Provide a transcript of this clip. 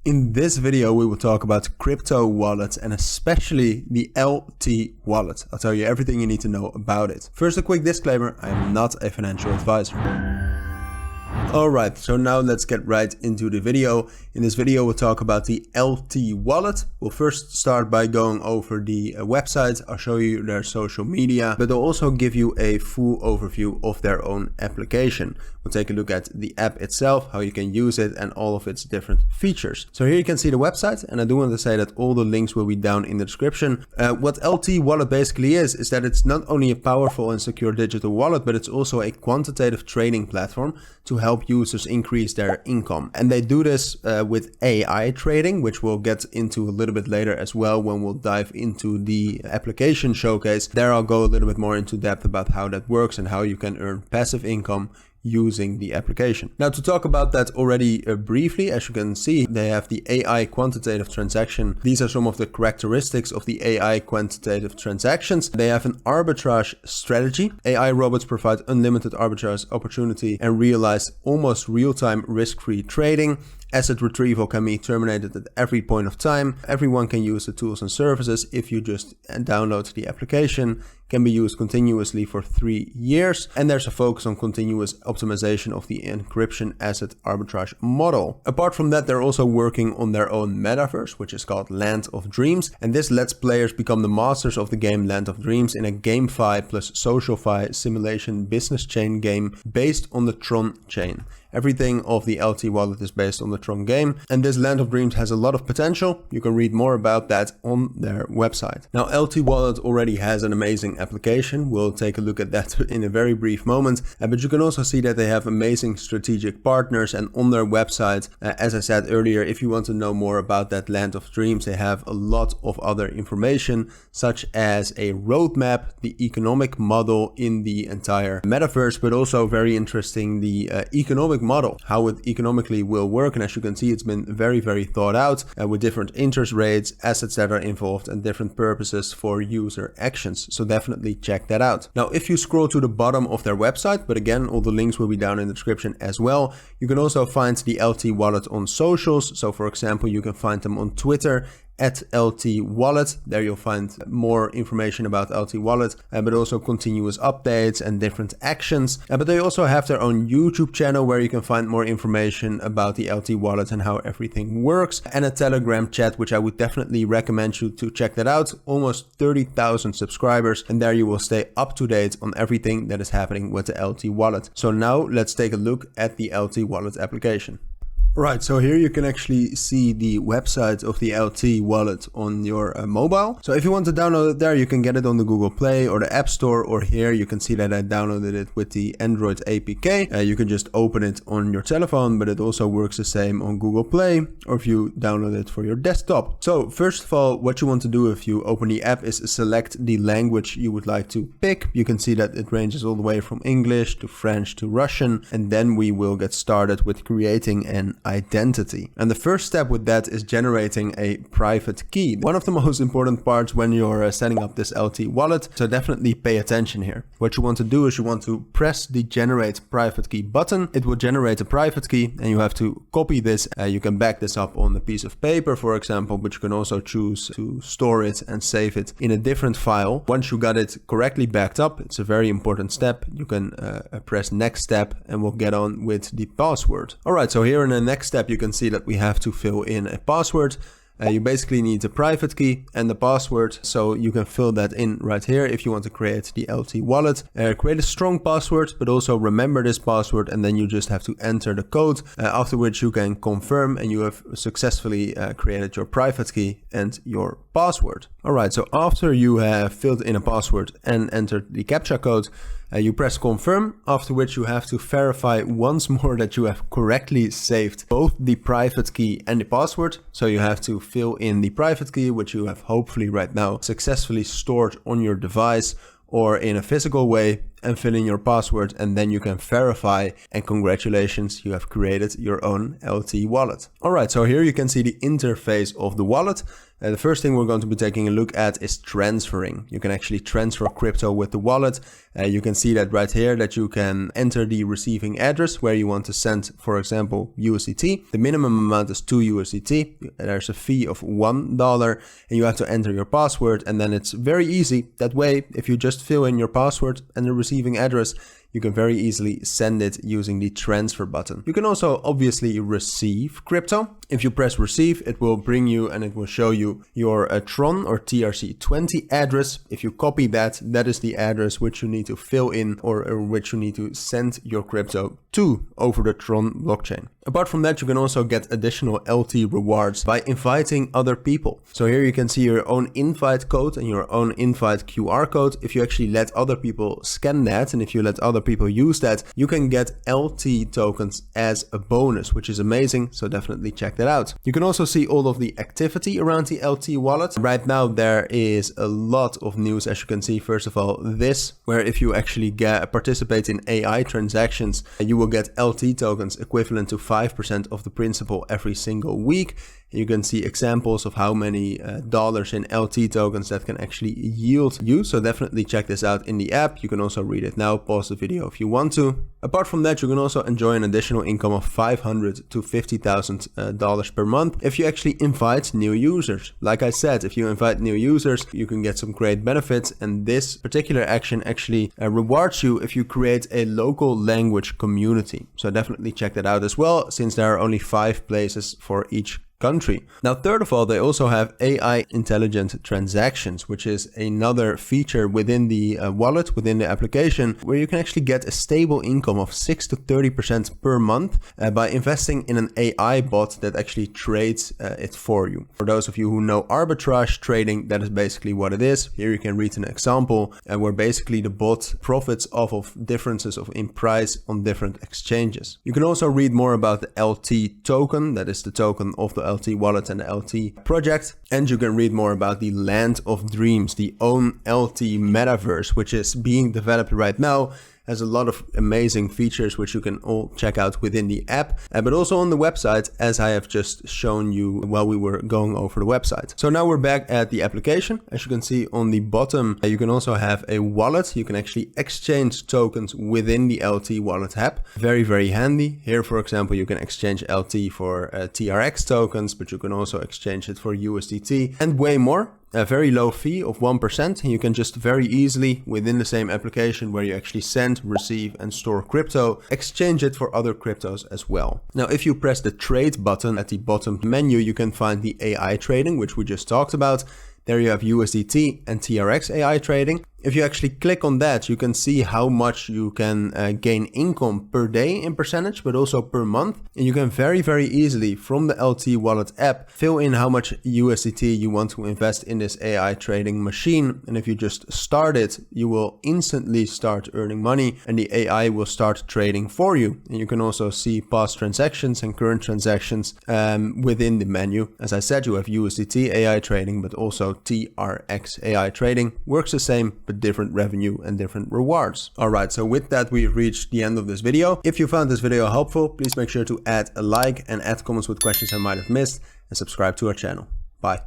In this video, we will talk about crypto wallets and especially the LT wallet. I'll tell you everything you need to know about it. First, a quick disclaimer, I am not a financial advisor. Alright, so now let's get right into the video. In this video, we'll talk about the LT wallet. We'll first start by going over the website. I'll show you their social media, but I'll also give you a full overview of their own application. We'll take a look at the app itself, how you can use it, and all of its different features. So here you can see the website, and I do want to say that all the links will be down in the description. What LT wallet basically is that it's not only a powerful and secure digital wallet, but it's also a quantitative trading platform to help users increase their income. And they do this with AI trading, which we'll get into a little bit later as well when we'll dive into the application showcase. There I'll go a little bit more into depth about how that works and how you can earn passive income using the application. Now, to talk about that already briefly, as you can see, they have the AI quantitative transaction. These are some of the characteristics of the AI quantitative transactions. They have an arbitrage strategy. AI robots provide unlimited arbitrage opportunity and realize almost real-time risk-free trading. Asset retrieval can be terminated at every point of time. Everyone can use the tools and services if you just download the application. Can be used continuously for 3 years. And there's a focus on continuous optimization of the encryption asset arbitrage model. Apart from that, they're also working on their own metaverse, which is called Land of Dreams. And this lets players become the masters of the game Land of Dreams in a GameFi plus SocialFi simulation business chain game based on the Tron chain. Everything of the LT wallet is based on the Tron game, and this Land of Dreams has a lot of potential. You can read more about that on their website. Now, LT wallet already has an amazing application. We'll take a look at that in a very brief moment, but you can also see that they have amazing strategic partners, and on their website, as I said earlier, if you want to know more about that Land of Dreams, they have a lot of other information, such as a roadmap, the economic model in the entire metaverse, but also very interesting, the economic model, how it economically will work. And as you can see, it's been very, very thought out with different interest rates, assets that are involved, and different purposes for user actions. So definitely check that out. Now, if you scroll to the bottom of their website, but again, all the links will be down in the description as well, you can also find the LT wallet on socials. So for example, you can find them on Twitter at LT Wallet. There you'll find more information about LT Wallet, but also continuous updates and different actions. But they also have their own YouTube channel where you can find more information about the LT Wallet and how everything works, and a Telegram chat, which I would definitely recommend you to check that out. Almost 30,000 subscribers, and there you will stay up to date on everything that is happening with the LT Wallet. So now let's take a look at the LT Wallet application. Right, so here you can actually see the website of the LT wallet on your mobile. So if you want to download it there, you can get it on the Google Play or the App Store, or here you can see that I downloaded it with the Android APK. You can just open it on your telephone, but it also works the same on Google Play, or if you download it for your desktop. So first of all, what you want to do if you open the app is select the language you would like to pick. You can see that it ranges all the way from English to French to Russian, and then we will get started with creating an identity. And the first step with that is generating a private key. One of the most important parts when you're setting up this LT wallet, so definitely pay attention here. What you want to do is you want to press the generate private key button. It will generate a private key, and you have to copy this. You can back this up on a piece of paper, for example, but you can also choose to store it and save it in a different file. Once you got it correctly backed up, it's a very important step. You can press next step, and we'll get on with the password. All right, so here in the next step, you can see that we have to fill in a password. You basically need the private key and the password, so you can fill that in right here if you want to create the LT wallet. Create a strong password, but also remember this password, and then you just have to enter the code, after which you can confirm and you have successfully created your private key and your password. Alright, so after you have filled in a password and entered the CAPTCHA code, you press confirm, after which you have to verify once more that you have correctly saved both the private key and the password. So you have to fill in the private key, which you have hopefully right now successfully stored on your device or in a physical way, and fill in your password, and then you can verify, and congratulations, you have created your own LT wallet. Alright, so here you can see the interface of the wallet. The first thing we're going to be taking a look at is transferring. You can actually transfer crypto with the wallet. You can see that right here that you can enter the receiving address where you want to send, for example, USDT. The minimum amount is 2 USDT. There's a fee of $1 and you have to enter your password, and then it's very easy. That way, if you just fill in your password and the receiving address, you can very easily send it using the transfer button. You can also obviously receive crypto. If you press receive, it will bring you and it will show you your Tron or TRC20 address. If you copy that, that is the address which you need to fill in or which you need to send your crypto to over the Tron blockchain. Apart from that, you can also get additional LT rewards by inviting other people. So here you can see your own invite code and your own invite QR code. If you actually let other people scan that, and if you let other people use that, you can get LT tokens as a bonus, which is amazing. So definitely check that out. You can also see all of the activity around the LT wallet. Right now, there is a lot of news, as you can see. First of all, this, where if you actually participate in AI transactions, you will get LT tokens equivalent to 5% of the principal every single week. You can see examples of how many dollars in LT tokens that can actually yield you. So definitely check this out in the app. You can also read it now, pause the video if you want to. Apart from that, you can also enjoy an additional income of $500 to $50,000 per month if you actually invite new users. Like I said, if you invite new users, you can get some great benefits, and this particular action actually rewards you if you create a local language community. So definitely check that out as well, since there are only 5 places for each country. Now, third of all, they also have AI intelligent transactions, which is another feature within the wallet, within the application, where you can actually get a stable income of 6 to 30% per month by investing in an AI bot that actually trades it for you. For those of you who know arbitrage trading, that is basically what it is. Here you can read an example where basically the bot profits off of differences in price on different exchanges. You can also read more about the LT token, that is the token of the LT wallet and the LT project, and you can read more about the Land of Dreams, the own LT metaverse, which is being developed right now. Has a lot of amazing features which you can all check out within the app, but also on the website, as I have just shown you while we were going over the website. So now we're back at the application. As you can see on the bottom, you can also have a wallet. You can actually exchange tokens within the LT wallet app. Very, very handy. Here, for example, you can exchange LT for TRX tokens, but you can also exchange it for USDT and way more. A very low fee of 1%, and you can just very easily, within the same application where you actually send, receive and store crypto, exchange it for other cryptos as well. Now, if you press the trade button at the bottom menu, you can find the AI trading, which we just talked about. There you have USDT and TRX AI trading. If you actually click on that, you can see how much you can gain income per day in percentage, but also per month. And you can very, very easily from the LT wallet app fill in how much USDT you want to invest in this AI trading machine. And if you just start it, you will instantly start earning money and the AI will start trading for you. And you can also see past transactions and current transactions within the menu. As I said, you have USDT AI trading, but also TRX AI trading. Works the same, but different revenue and different rewards. Alright, so with that, we've reached the end of this video. If you found this video helpful, please make sure to add a like and add comments with questions I might have missed, and subscribe to our channel. Bye.